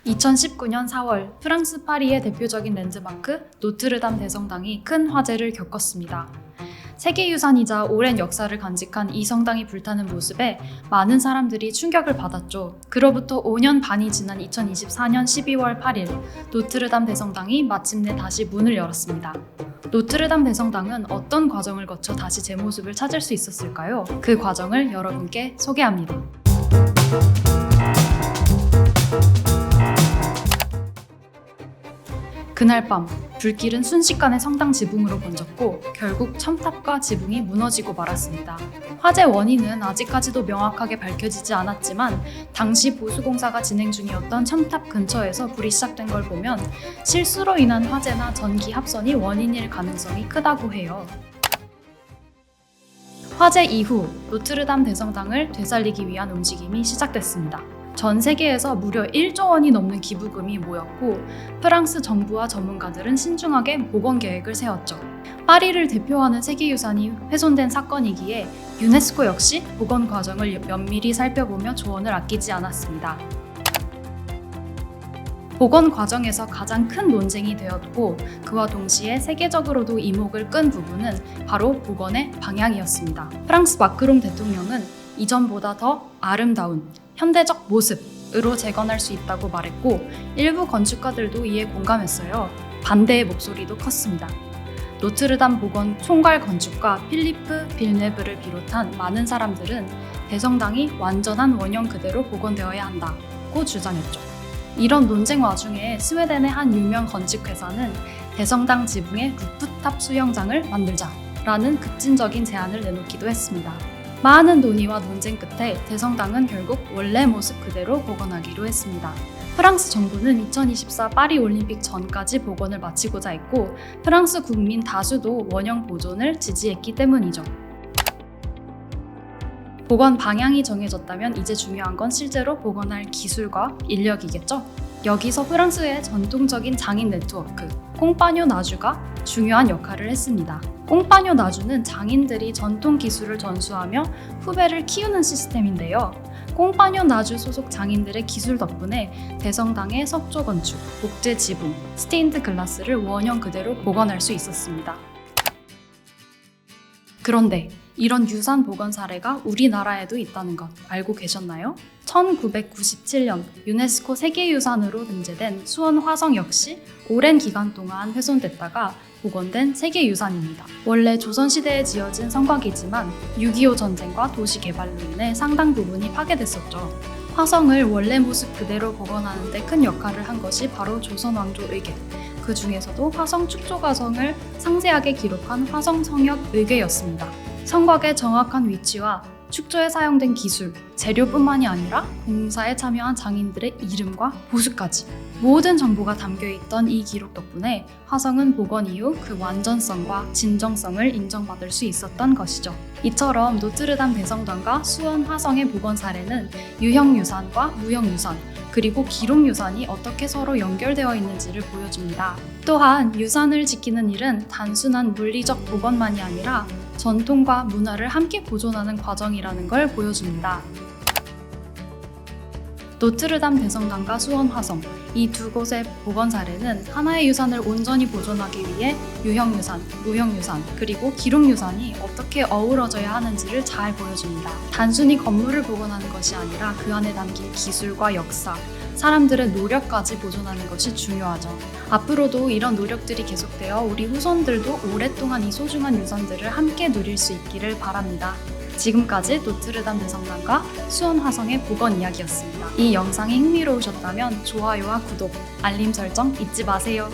2019년 4월 프랑스 파리의 대표적인 랜드마크 노트르담 대성당이 큰 화재를 겪었습니다. 세계유산이자 오랜 역사를 간직한 이 성당이 불타는 모습에 많은 사람들이 충격을 받았죠. 그로부터 5년 반이 지난 2024년 12월 8일 노트르담 대성당이 마침내 다시 문을 열었습니다. 노트르담 대성당은 어떤 과정을 거쳐 다시 제 모습을 찾을 수 있었을까요? 그 과정을 여러분께 소개합니다. 그날 밤 불길은 순식간에 성당 지붕으로 번졌고 결국 첨탑과 지붕이 무너지고 말았습니다. 화재 원인은 아직까지도 명확하게 밝혀지지 않았지만 당시 보수공사가 진행 중이었던 첨탑 근처에서 불이 시작된 걸 보면 실수로 인한 화재나 전기 합선이 원인일 가능성이 크다고 해요. 화재 이후 노트르담 대성당을 되살리기 위한 움직임이 시작됐습니다. 전 세계에서 무려 1조 원이 넘는 기부금이 모였고 프랑스 정부와 전문가들은 신중하게 복원 계획을 세웠죠. 파리를 대표하는 세계유산이 훼손된 사건이기에 유네스코 역시 복원 과정을 면밀히 살펴보며 조언을 아끼지 않았습니다. 복원 과정에서 가장 큰 논쟁이 되었고 그와 동시에 세계적으로도 이목을 끈 부분은 바로 복원의 방향이었습니다. 프랑스 마크롱 대통령은 이전보다 더 아름다운 현대적 모습으로 재건할 수 있다고 말했고 일부 건축가들도 이에 공감했어요. 반대의 목소리도 컸습니다. 노트르담 복원 총괄 건축가 필리프 빌네브를 비롯한 많은 사람들은 대성당이 완전한 원형 그대로 복원되어야 한다고 주장했죠. 이런 논쟁 와중에 스웨덴의 한 유명 건축회사는 대성당 지붕에 루프탑 수영장을 만들자라는 급진적인 제안을 내놓기도 했습니다. 많은 논의와 논쟁 끝에 대성당은 결국 원래 모습 그대로 복원하기로 했습니다. 프랑스 정부는 2024 파리 올림픽 전까지 복원을 마치고자 했고 프랑스 국민 다수도 원형 보존을 지지했기 때문이죠. 복원 방향이 정해졌다면 이제 중요한 건 실제로 복원할 기술과 인력이겠죠? 여기서 프랑스의 전통적인 장인 네트워크, 콩파뇨 나주가 중요한 역할을 했습니다. 콩파뇨 나주는 장인들이 전통 기술을 전수하며 후배를 키우는 시스템인데요. 콩파뇨 나주 소속 장인들의 기술 덕분에 대성당의 석조 건축, 목재 지붕, 스테인드 글라스를 원형 그대로 복원할 수 있었습니다. 그런데 이런 유산 복원 사례가 우리나라에도 있다는 것 알고 계셨나요? 1997년 유네스코 세계유산으로 등재된 수원 화성 역시 오랜 기간 동안 훼손됐다가 복원된 세계유산입니다. 원래 조선시대에 지어진 성곽이지만 6.25 전쟁과 도시 개발로 인해 상당 부분이 파괴됐었죠. 화성을 원래 모습 그대로 복원하는 데 큰 역할을 한 것이 바로 조선왕조 의궤, 그 중에서도 화성 축조 과정을 상세하게 기록한 화성 성역 의궤였습니다. 성곽의 정확한 위치와 축조에 사용된 기술, 재료뿐만이 아니라 공사에 참여한 장인들의 이름과 보수까지 모든 정보가 담겨있던 이 기록 덕분에 화성은 복원 이후 그 완전성과 진정성을 인정받을 수 있었던 것이죠. 이처럼 노트르담 대성당과 수원 화성의 복원 사례는 유형유산과 무형유산, 그리고 기록유산이 어떻게 서로 연결되어 있는지를 보여줍니다. 또한 유산을 지키는 일은 단순한 물리적 복원만이 아니라 전통과 문화를 함께 보존하는 과정이라는 걸 보여줍니다. 노트르담 대성당과 수원 화성, 이 두 곳의 복원 사례는 하나의 유산을 온전히 보존하기 위해 유형유산, 무형유산, 그리고 기록유산이 어떻게 어우러져야 하는지를 잘 보여줍니다. 단순히 건물을 복원하는 것이 아니라 그 안에 담긴 기술과 역사, 사람들의 노력까지 보존하는 것이 중요하죠. 앞으로도 이런 노력들이 계속되어 우리 후손들도 오랫동안 이 소중한 유산들을 함께 누릴 수 있기를 바랍니다. 지금까지 노트르담 대성당과 수원 화성의 복원 이야기였습니다. 이 영상이 흥미로우셨다면 좋아요와 구독, 알림 설정 잊지 마세요.